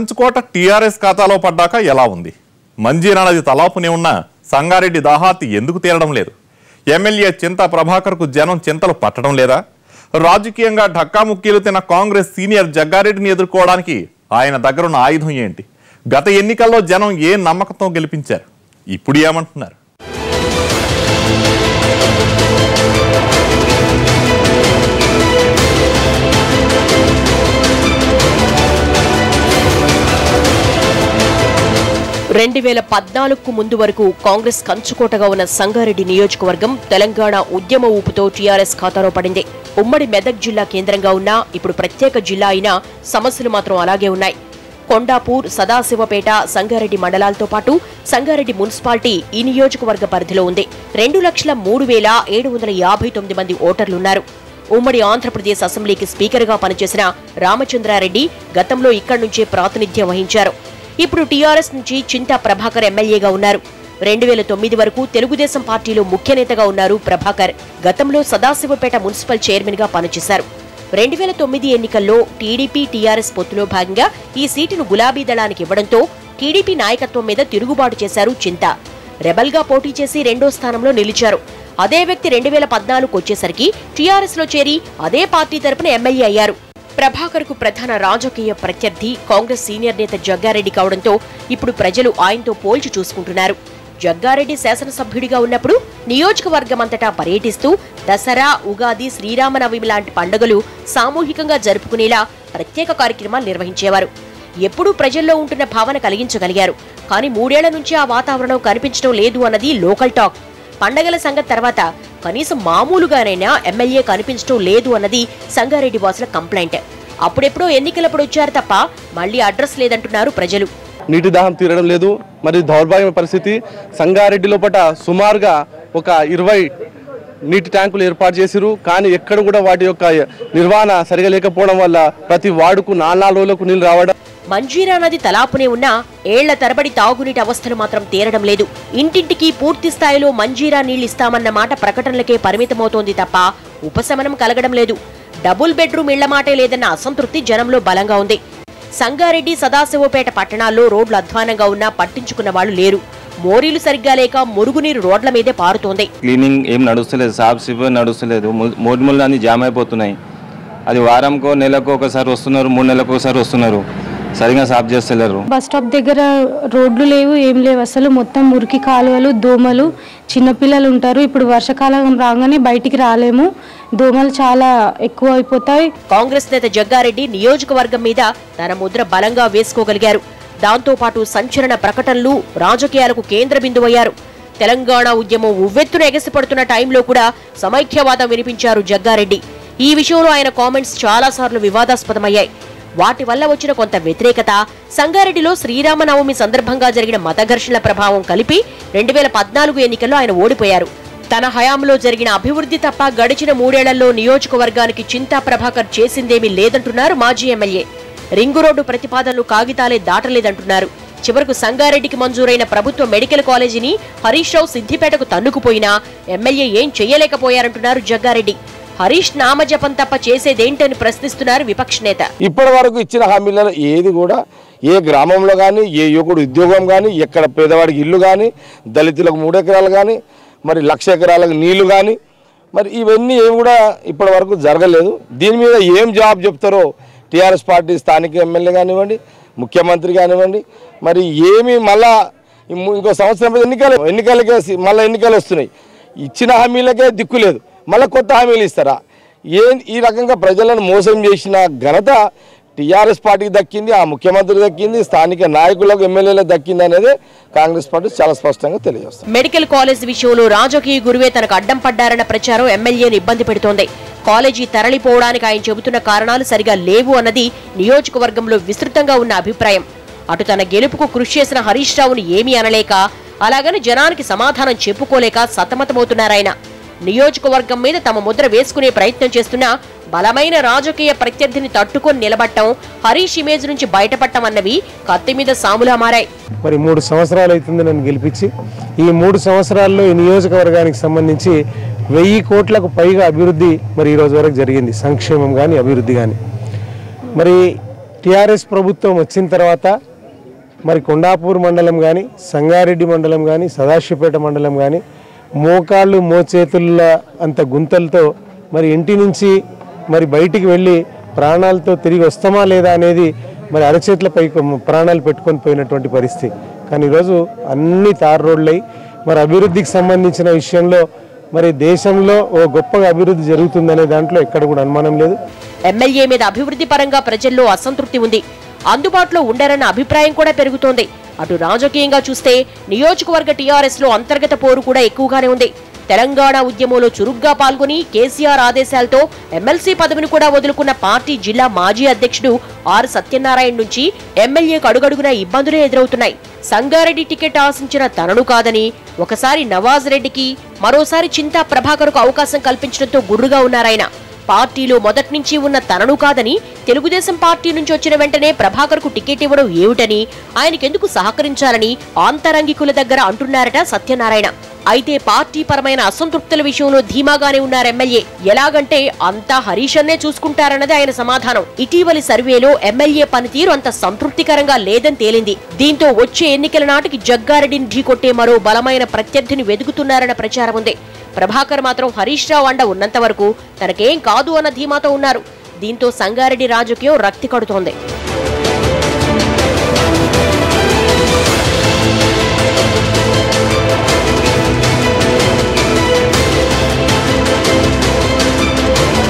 కంచుకోట టీఆర్ఎస్ ఖాతాలో పడ్డాక ఎలా ఉంది? మంజీరా నది తలాపునే ఉన్న సంగారెడ్డి దాహార్తి ఎందుకు తీరడం లేదు? ఎమ్మెల్యే చింతా ప్రభాకర్కు జనం చింతలు పట్టడం లేదా? రాజకీయంగా ఢక్కాముక్కీలు తిన్న కాంగ్రెస్ సీనియర్ జగ్గారెడ్డిని ఎదుర్కోవడానికి ఆయన దగ్గరున్న ఆయుధం ఏంటి? గత ఎన్నికల్లో జనం ఏ నమ్మకంతో గెలిపించారు? ఇప్పుడు ఏమంటున్నారు? ముందు వరకు కాంగ్రెస్ కంచుకోటగా ఉన్న సంగారెడ్డి నియోజకవర్గం తెలంగాణ ఉద్యమ ఊపుతో టీఆర్ఎస్ ఖాతాలో పడింది. ఉమ్మడి మెదక్ జిల్లా కేంద్రంగా ఉన్నా ఇప్పుడు ప్రత్యేక జిల్లా అయినా సమస్యలు మాత్రం అలాగే ఉన్నాయి. కొండాపూర్, సదాశివపేట, సంగారెడ్డి మండలాలతో పాటు సంగారెడ్డి మున్సిపాలిటీ ఈ నియోజకవర్గ పరిధిలో ఉంది. 2,03,759 మంది ఓటర్లున్నారు. ఉమ్మడి ఆంధ్రప్రదేశ్ అసెంబ్లీకి స్పీకర్గా పనిచేసిన రామచంద్రారెడ్డి గతంలో ఇక్కడి నుంచే ప్రాతినిధ్యం వహించారు. ఇప్పుడు టీఆర్ఎస్ నుంచి చింతా ప్రభాకర్ ఎమ్మెల్యేగా ఉన్నారు. 2009 వరకు తెలుగుదేశం పార్టీలో ముఖ్య నేతగా ఉన్నారు ప్రభాకర్. గతంలో సదాశివపేట మున్సిపల్ చైర్మన్ గా పనిచేశారు. 2009 ఎన్నికల్లో టీడీపీ టీఆర్ఎస్ పొత్తులో భాగంగా ఈ సీటును గులాబీ దళానికి ఇవ్వడంతో టీడీపీ నాయకత్వం మీద తిరుగుబాటు చేశారు చింతా. రెబల్ గా పోటీ చేసి 2వ స్థానంలో నిలిచారు. అదే వ్యక్తి 2014 వచ్చేసరికి టీఆర్ఎస్ లో చేరి అదే పార్టీ తరపున ఎమ్మెల్యే అయ్యారు. ప్రభాకర్ కు ప్రధాన రాజకీయ ప్రత్యర్థి కాంగ్రెస్ సీనియర్ నేత జగ్గారెడ్డి కావడంతో ఇప్పుడు ప్రజలు ఆయనతో పోల్చి చూసుకుంటున్నారు. జగ్గారెడ్డి శాసనసభ్యుడిగా ఉన్నప్పుడు నియోజకవర్గమంతటా పర్యటిస్తూ దసరా, ఉగాది, శ్రీరామనవమి లాంటి పండుగలు సామూహికంగా జరుపుకునేలా ప్రత్యేక కార్యక్రమాలు నిర్వహించేవారు. ఎప్పుడూ ప్రజల్లో ఉంటున్న భావన కలిగించగలిగారు. కానీ 3 ఏళ్ల నుంచి ఆ వాతావరణం కనిపించడం లేదు అన్నది లోకల్ టాక్. పండగల సంగతి తర్వాత కనీసం మామూలుగానైనా ఎమ్మెల్యే కనిపించడం లేదు అన్నది సంగారెడ్డి వాసుల కంప్లైంట్. అప్పుడెప్పుడో ఎన్నికలప్పుడు వచ్చారు తప్ప మళ్లీ అడ్రస్ లేదంటున్నారు ప్రజలు. నీటి దాహం తీరడం లేదు. మరి దౌర్భాగ్య పరిస్థితి. సంగారెడ్డి లోపల సుమారుగా ఒక 20 నీటి ట్యాంకులు ఏర్పాటు చేసిరు. కానీ ఎక్కడ కూడా వాటి యొక్క నిర్వహణ సరిగా లేకపోవడం వల్ల ప్రతి వార్డుకు 4 రోజులకు నీళ్లు రావడం. మంజీరా నది తలాపునే ఉన్నా ఏళ్ల తరబడి తాగునీటి అవస్థలు మాత్రం తీరడం లేదు. ఇంటింటికి పూర్తి స్థాయిలో మంజీరా నీళ్లిస్తామన్న మాట ప్రకటనలకే పరిమితమవుతోంది తప్ప ఉపశమనం కలగడం లేదు. డబుల్ బెడ్రూమ్ ఇళ్ల మాటే లేదన్న అసంతృప్తి జనంలో బలంగా ఉంది. సంగారెడ్డి, సదాశివపేట పట్టణాల్లో రోడ్లు అధ్వానంగా ఉన్నా పట్టించుకున్న వాళ్లు లేరు. మోరీలు సరిగ్గా లేక మురుగునీరు రోడ్ల మీదే పారుతోంది. క్లీనింగ్ ఏం నడుస్తలేదు, సాఫ్ సిఫర్ నడుస్తలేదు. మోడ్ముళ్ళు అన్ని జామ్ అయిపోతున్నాయి. అది వారంకో నెలకు ఒకసారి వస్తున్నారు, 3 నెలలకు ఒకసారి వస్తున్నారు. సరిగా సాఫ్ చేస్తలేరు. బస్ స్టాప్ దగ్గర రోడ్లు లేవు, ఏం లేవు అసలు. మొత్తం మురికి కాలువలు, దోమలు. చిన్నపిల్లలు ఉంటారు. ఇప్పుడు వర్షాకాలం రాగానే బయటికి రాలేము. దోమలు చాలా ఎక్కువ అయిపోతాయి. కాంగ్రెస్ నేత జగ్గారెడ్డి నియోజకవర్గం మీద తన ముద్ర బలంగా వేసుకోగలిగారు. దాంతో పాటు సంచలన ప్రకటనలు రాజకీయాలకు కేంద్ర బిందువయ్యారు. తెలంగాణ ఉద్యమం ఉవ్వెత్తున ఎగసిపడుతున్న టైంలో కూడా సమైక్యవాదం వినిపించారు జగ్గారెడ్డి. ఈ విషయంలో ఆయన కామెంట్స్ చాలాసార్లు వివాదాస్పదమయ్యాయి. వాటి వల్ల వచ్చిన కొంత వ్యతిరేకత, సంగారెడ్డిలో శ్రీరామనవమి సందర్భంగా జరిగిన మత ఘర్షణల ప్రభావం కలిపి 2014 ఎన్నికల్లో ఆయన ఓడిపోయారు. తన హయాంలో జరిగిన అభివృద్ధి తప్ప గడిచిన 3 ఏళ్లలో నియోజకవర్గానికి చింతా ప్రభాకర్ చేసిందేమీ లేదంటున్నారు మాజీ ఎమ్మెల్యే. రింగు రోడ్డు ప్రతిపాదనలు కాగితాలే దాటలేదంటున్నారు. చివరకు సంగారెడ్డికి మంజూరైన ప్రభుత్వ మెడికల్ కాలేజీని హరీష్ రావు సిద్దిపేటకు తన్నుకుపోయినా ఎమ్మెల్యే ఏం చెయ్యలేకపోయారంటున్నారు జగ్గారెడ్డి. హరీష్ నామజపం తప్ప చేసేదేంటని ప్రశ్నిస్తున్నారు విపక్ష నేత. ఇప్పటి వరకు ఇచ్చిన హామీలలో ఏది కూడా ఏ గ్రామంలో కానీ, ఏ యువకుడు ఉద్యోగం కానీ, ఎక్కడ పేదవాడికి ఇల్లు కానీ, దళితులకు 3 ఎకరాలు కానీ, మరి 1,00,000 ఎకరాలకు నీళ్లు కానీ, మరి ఇవన్నీ ఏమి కూడా ఇప్పటి వరకు జరగలేదు. దీని మీద ఏం జవాబు చెప్తారో టీఆర్ఎస్ పార్టీ స్థానిక ఎమ్మెల్యే కానివ్వండి, ముఖ్యమంత్రి కానివ్వండి. మరి ఏమి మళ్ళా ఇంకో సంవత్సరం ఎన్నికలకే మళ్ళీ ఎన్నికలు వస్తున్నాయి. ఇచ్చిన హామీలకే దిక్కు లేదు, మళ్ళీ కొత్త హామీలు ఇస్తారా? ఈ రకంగా ప్రజలను మోసం చేసిన ఘనత టీఆర్ఎస్ పార్టీకి దక్కింది, ఆ ముఖ్యమంత్రి దక్కింది, స్థానిక నాయకులకు, ఎమ్మెల్యేలకు దక్కింది అనేది కాంగ్రెస్ పార్టీ చాలా స్పష్టంగా తెలియజేస్తుంది. మెడికల్ కాలేజ్ విషయంలో రాజకీయ గురువే తనకు అడ్డం పడ్డారన్న ప్రచారం ఎమ్మెల్యేను ఇబ్బంది పెడుతోంది. కాలేజీ తరలిపోవడానికి ఆయన చెబుతున్న కారణాలు సరిగా లేవు అన్నది నియోజకవర్గంలో విస్తృతంగా ఉన్న అభిప్రాయం. అటు తన గెలుపుకు కృషి చేసిన హరీష్ రావును ఏమీ అనలేక, అలాగని జనానికి సమాధానం చెప్పుకోలేక సతమతమవుతున్నారాయన. నియోజకవర్గం మీద తమ ముద్ర వేసుకునే ప్రయత్నం చేస్తున్నా బలమైన రాజకీయ ప్రత్యర్థిని తట్టుకొని నిలబట్టం, హరీష్ ఇమేజ్ నుంచి బయటపడటం అన్నవి కత్తి మీద సాములా మారాయి. మరి 3 సంవత్సరాలు అవుతుంది నన్ను గెలిపించి. ఈ 3 సంవత్సరాల్లో ఈ నియోజకవర్గానికి సంబంధించి 1000 కోట్లకు పైగా అభివృద్ధి మరి ఈ రోజు వరకు జరిగింది. సంక్షేమం కానీ, అభివృద్ధి కానీ. మరి టీఆర్ఎస్ ప్రభుత్వం వచ్చిన తర్వాత మరి కొండాపూర్ మండలం కానీ, సంగారెడ్డి మండలం కానీ, సదాశివపేట మండలం కానీ మోకాళ్ళు మోచేతుల అంత గుంతలతో మరి ఇంటి నుంచి మరి బయటికి వెళ్ళి ప్రాణాలతో తిరిగి వస్తామా లేదా అనేది మరి అరచేతులపై ప్రాణాలు పెట్టుకొని పోయినటువంటి పరిస్థితి. కానీ ఈరోజు అన్ని తార్ రోడ్లై మరి అభివృద్ధికి సంబంధించిన విషయంలో మరి దేశంలో ఓ గొప్పగా అభివృద్ధి జరుగుతుందనే దాంట్లో ఎక్కడ కూడా అనుమానం లేదు. ఎమ్మెల్యే మీద అభివృద్ధి పరంగా ప్రజల్లో అసంతృప్తి ఉంది. అందుబాటులో ఉండరన్న అభిప్రాయం కూడా పెరుగుతోంది. అటు రాజకీయంగా చూస్తే నియోజకవర్గ టీఆర్ఎస్ లో అంతర్గత పోరు కూడా ఎక్కువగానే ఉంది. తెలంగాణ ఉద్యమంలో చురుగ్గా పాల్గొని కేసీఆర్ ఆదేశాలతో ఎమ్మెల్సీ పదవిని కూడా వదులుకున్న పార్టీ జిల్లా మాజీ అధ్యక్షుడు ఆర్ సత్యనారాయణ నుంచి ఎమ్మెల్యేకు అడుగడుగునా ఇబ్బందులే ఎదురవుతున్నాయి. సంగారెడ్డి టికెట్ ఆశించిన తనను కాదని ఒకసారి నవాజ్ రెడ్డికి, మరోసారి చింతా ప్రభాకర్కు అవకాశం కల్పించడంతో గుర్రుగా ఉన్నారాయన. పార్టీలో మొదటి నుంచి ఉన్న తనను కాదని తెలుగుదేశం పార్టీ నుంచి వచ్చిన వెంటనే ప్రభాకర్కు టికెట్ ఇవ్వడం ఏమిటని, ఆయనకెందుకు సహకరించాలని ఆంతరంగికుల దగ్గర అంటున్నారట సత్యనారాయణ. అయితే పార్టీ పరమైన అసంతృప్తుల విషయంలో ధీమాగానే ఉన్నారు ఎమ్మెల్యే. ఎలాగంటే అంతా హరీష్ అన్నే చూసుకుంటారన్నది ఆయన సమాధానం. ఇటీవలి సర్వేలో ఎమ్మెల్యే పనితీరు అంత సంతృప్తికరంగా లేదని తేలింది. దీంతో వచ్చే ఎన్నికల నాటికి జగ్గారెడ్డిని ఢీకొట్టే మరో బలమైన ప్రత్యర్థిని వెతుకుతున్నారన్న ప్రచారం ఉంది. ప్రభాకర్ మాత్రం హరీష్ రావు అండ ఉన్నంత వరకు తనకేం కాదు అన్న ధీమాతో ఉన్నారు. దీంతో సంగారెడ్డి రాజకీయం రక్తి కడుతోంది.